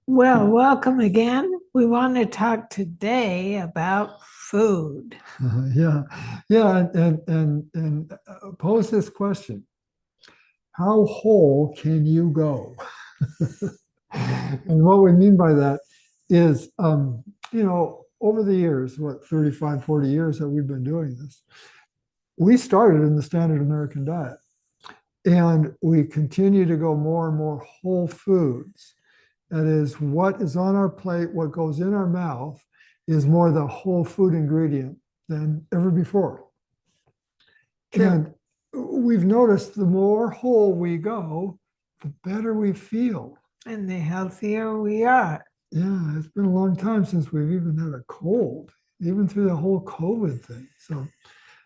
Well, welcome again. We want to talk today about food. Yeah, yeah, and pose this question: how whole can you go? And what we mean by that is, over the years, what, 35, 40 years that we've been doing this, we started in the standard American diet, and we continue to go more and more whole foods. That is, what is on our plate, what goes in our mouth, is more the whole food ingredient than ever before. The, And we've noticed the more whole we go, the better we feel. and the healthier we are. Yeah, it's been a long time since we've even had a cold, even through the whole COVID thing.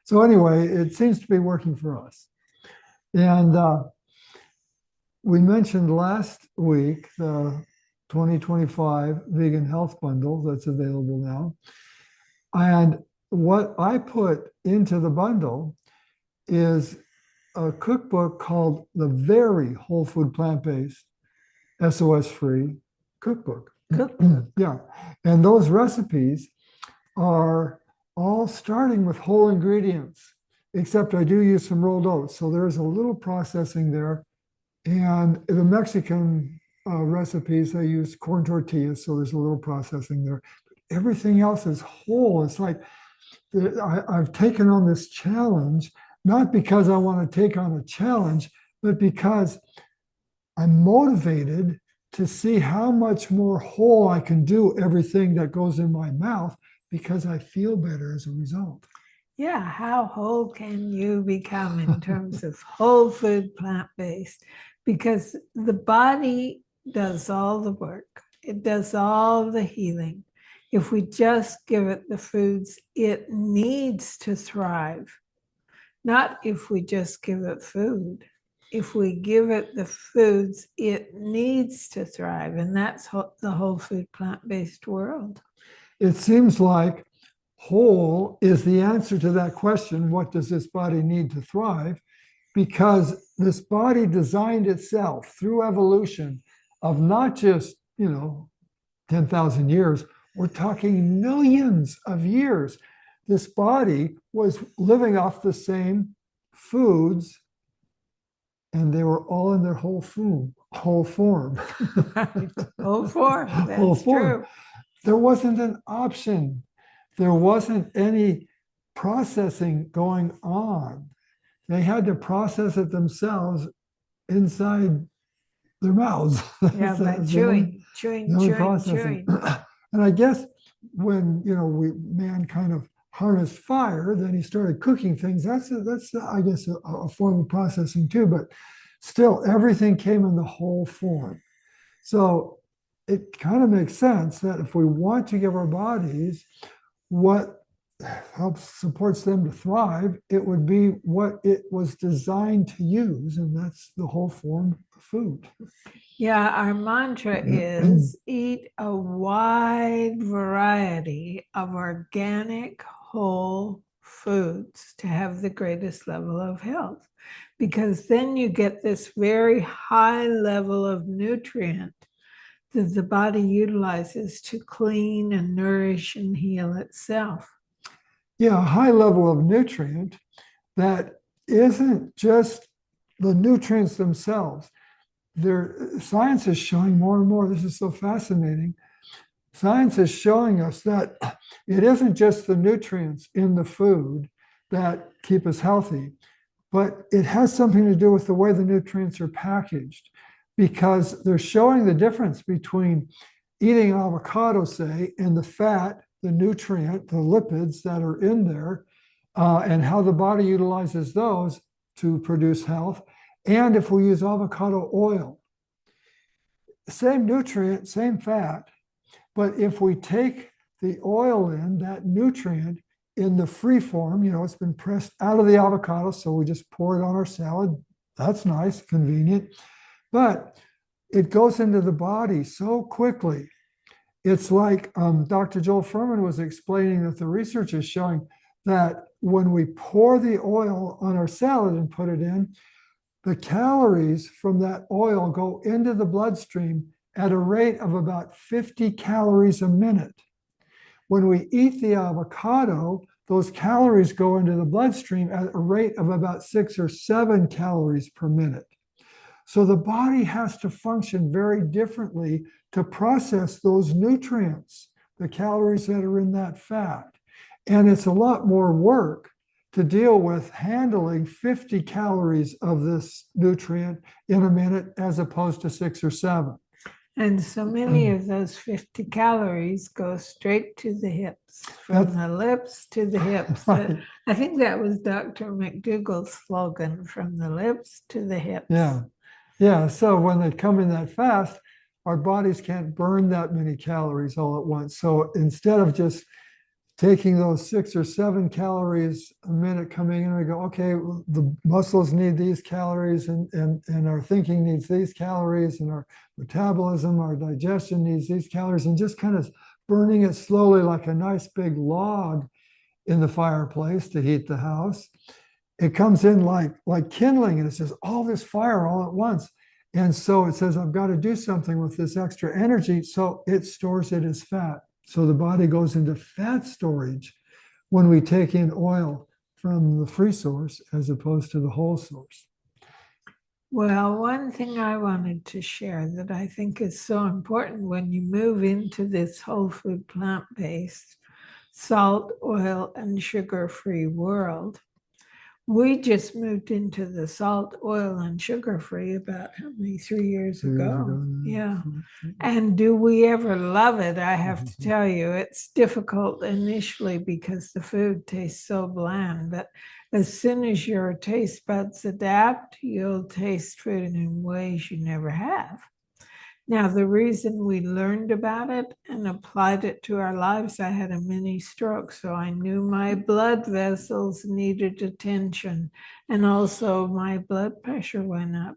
So anyway, it seems to be working for us. And we mentioned last week the 2025 vegan health bundle that's available now. And what I put into the bundle is a cookbook called the Very Whole Food Plant Based SOS Free Cookbook. Cookbook. Yeah. And those recipes are all starting with whole ingredients, except I do use some rolled oats. So there's a little processing there. And the Mexican recipes, I use corn tortillas. So there's a little processing there. Everything else is whole. It's like I've taken on this challenge, not because I want to take on a challenge, but because I'm motivated to see how much more whole I can do everything that goes in my mouth because I feel better as a result. Yeah, how whole can you become in terms of whole food, plant based? Because the body does all the work, it does all the healing. If we just give it the foods it needs to thrive, not if we just give it food. If we give it the foods it needs to thrive, and that's the whole food plant based world. It seems like whole is the answer to that question: what does this body need to thrive? Because this body designed itself through evolution of not just, 10,000 years, we're talking millions of years. This body was living off the same foods, and they were all in their whole form, Right. Whole form. whole That's form. true. There wasn't an option. There wasn't any processing going on. They had to process it themselves inside their mouths. Yeah, That's by the only, chewing, chewing, the only chewing, processing. chewing. And I guess when man kind of harnessed fire, then he started cooking things. That's I guess a form of processing too. But still, everything came in the whole form. So it kind of makes sense that if we want to give our bodies what helps supports them to thrive, it would be what it was designed to use, and that's the whole form of food. Yeah, our mantra is eat a wide variety of organic whole foods to have the greatest level of health. Because then you get this very high level of nutrient that the body utilizes to clean and nourish and heal itself. Yeah, a high level of nutrient that isn't just the nutrients themselves. Science is showing more and more. This is so fascinating. Science is showing us that it isn't just the nutrients in the food that keep us healthy, but it has something to do with the way the nutrients are packaged, because they're showing the difference between eating avocado, say, and the fat, the nutrient, the lipids that are in there, and how the body utilizes those to produce health. And if we use avocado oil, same nutrient, same fat, but if we take the oil in, that nutrient in the free form, it's been pressed out of the avocado, so we just pour it on our salad. That's nice, convenient. But it goes into the body so quickly. It's like Dr. Joel Furman was explaining that the research is showing that when we pour the oil on our salad and put it in, the calories from that oil go into the bloodstream at a rate of about 50 calories a minute. When we eat the avocado, those calories go into the bloodstream at a rate of about 6 or 7 calories per minute. So the body has to function very differently to process those nutrients, the calories that are in that fat. And it's a lot more work to deal with handling 50 calories of this nutrient in a minute as opposed to 6 or 7. And so many of those 50 calories go straight to the hips, from the lips to the hips. Right. I think that was Dr. McDougall's slogan, from the lips to the hips. Yeah. Yeah. So when they come in that fast, our bodies can't burn that many calories all at once. So instead of just taking those 6 or 7 calories a minute coming in, we go, okay, the muscles need these calories and our thinking needs these calories and our metabolism, our digestion needs these calories, and just kind of burning it slowly like a nice big log in the fireplace to heat the house. It comes in like kindling, and it says all this fire all at once. And so it says, I've got to do something with this extra energy. So it stores it as fat. So the body goes into fat storage when we take in oil from the free source as opposed to the whole source. Well, one thing I wanted to share that I think is so important when you move into this whole food, plant-based, salt, oil, and sugar-free world. We just moved into the salt, oil, and sugar-free about how many, 3 years ago? Yeah. And do we ever love it? I have to tell you, it's difficult initially because the food tastes so bland, but as soon as your taste buds adapt, you'll taste food in ways you never have. Now, the reason we learned about it and applied it to our lives, I had a mini stroke, so I knew my blood vessels needed attention, and also my blood pressure went up.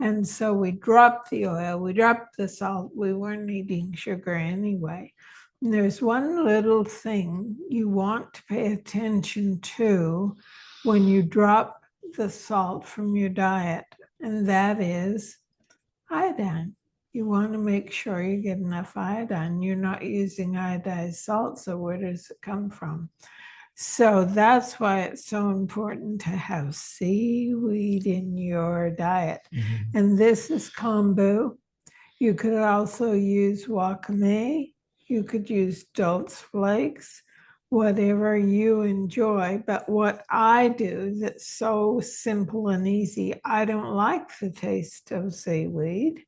And so we dropped the oil, we dropped the salt, we weren't eating sugar anyway. And there's one little thing you want to pay attention to when you drop the salt from your diet, and that is iodine. You want to make sure you get enough iodine. You're not using iodized salt, so where does it come from? So that's why it's so important to have seaweed in your diet. Mm-hmm. And this is kombu. You could also use wakame. You could use Dulce flakes, whatever you enjoy. But what I do that's so simple and easy, I don't like the taste of seaweed.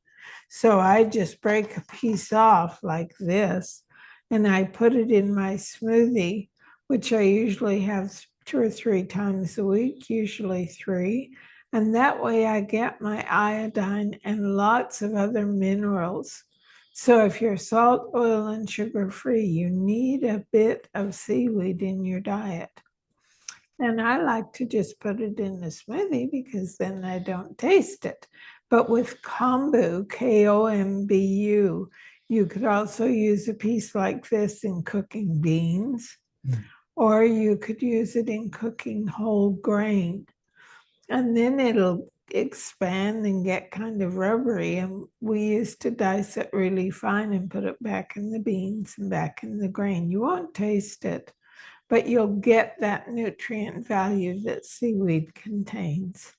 So I just break a piece off like this, and I put it in my smoothie, which I usually have 2 or 3 times a week, usually 3. And that way I get my iodine and lots of other minerals. So if you're salt, oil, and sugar-free, you need a bit of seaweed in your diet. And I like to just put it in the smoothie because then I don't taste it. But with kombu, K-O-M-B-U, you could also use a piece like this in cooking beans, or you could use it in cooking whole grain. And then it'll expand and get kind of rubbery. And we used to dice it really fine and put it back in the beans and back in the grain. You won't taste it, but you'll get that nutrient value that seaweed contains.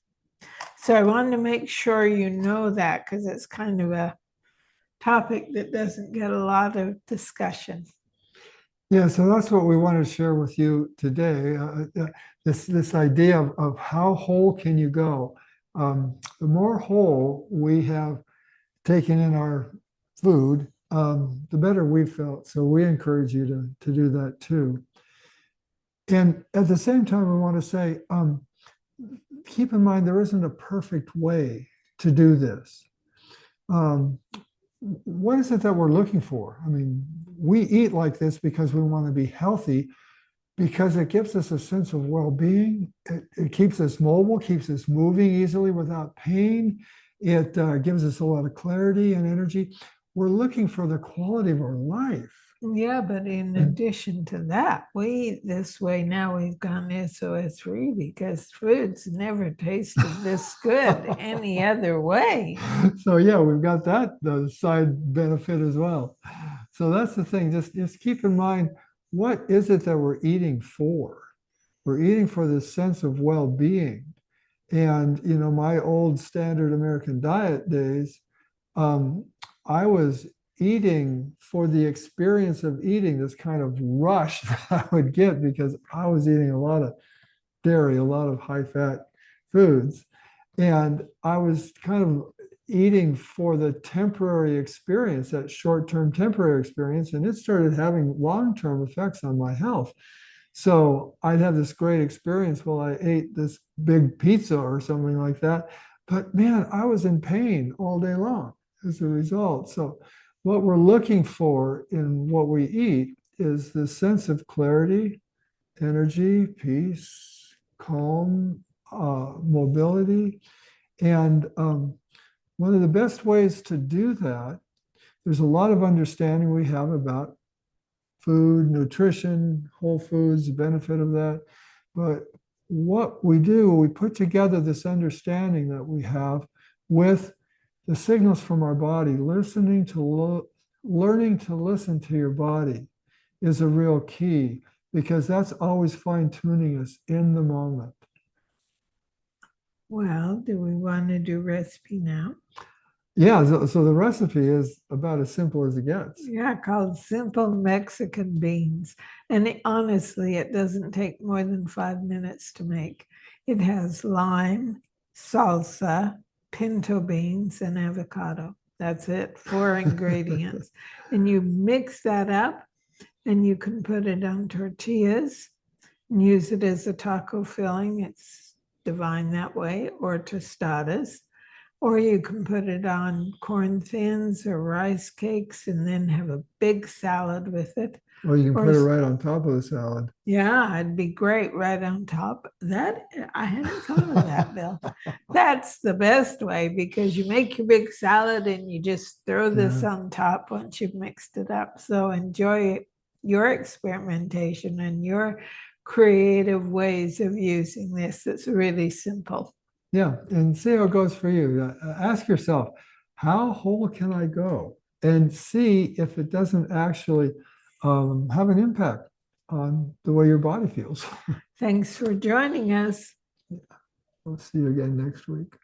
So I wanted to make sure you know that because it's kind of a topic that doesn't get a lot of discussion. Yeah, so that's what we want to share with you today. This idea of how whole can you go? The more whole we have taken in our food, the better we felt. So we encourage you to do that too. And at the same time, we want to say, keep in mind, there isn't a perfect way to do this. What is it that we're looking for? I mean, we eat like this because we want to be healthy, because it gives us a sense of well-being. It keeps us mobile, keeps us moving easily without pain. It gives us a lot of clarity and energy. we're looking for the quality of our life. Yeah, but in addition to that, we eat this way now. We've gone SOS free because food's never tasted this good any other way. So yeah, we've got that the side benefit as well. So that's the thing. Just keep in mind, what is it that we're eating for? We're eating for this sense of well-being. And my old standard American diet days, um, I was eating for the experience of eating, this kind of rush that I would get because I was eating a lot of dairy, a lot of high fat foods. And I was kind of eating for the temporary experience, that short term temporary experience. And it started having long term effects on my health. So I'd have this great experience while I ate this big pizza or something like that. But man, I was in pain all day long as a result. So what we're looking for in what we eat is the sense of clarity, energy, peace, calm, mobility. And one of the best ways to do that, there's a lot of understanding we have about food, nutrition, whole foods, the benefit of that. But what we do, we put together this understanding that we have with the signals from our body. Learning to listen to your body is a real key because that's always fine tuning us in the moment. Well, do we want to do recipe now? Yeah, so the recipe is about as simple as it gets. Yeah, called Simple Mexican Beans. And honestly, it doesn't take more than 5 minutes to make. It has lime, salsa, pinto beans, and avocado. That's it, 4 ingredients. And you mix that up and you can put it on tortillas and use it as a taco filling. It's divine that way, or tostadas. Or you can put it on corn thins or rice cakes and then have a big salad with it. Or you can put it right on top of the salad. Yeah, it'd be great right on top. That I hadn't thought of that, Bill. That's the best way because you make your big salad and you just throw this on top once you've mixed it up. So enjoy your experimentation and your creative ways of using this. It's really simple. Yeah, and see how it goes for you. Ask yourself, how whole can I go? And see if it doesn't actually have an impact on the way your body feels. Thanks for joining us. We'll see you again next week.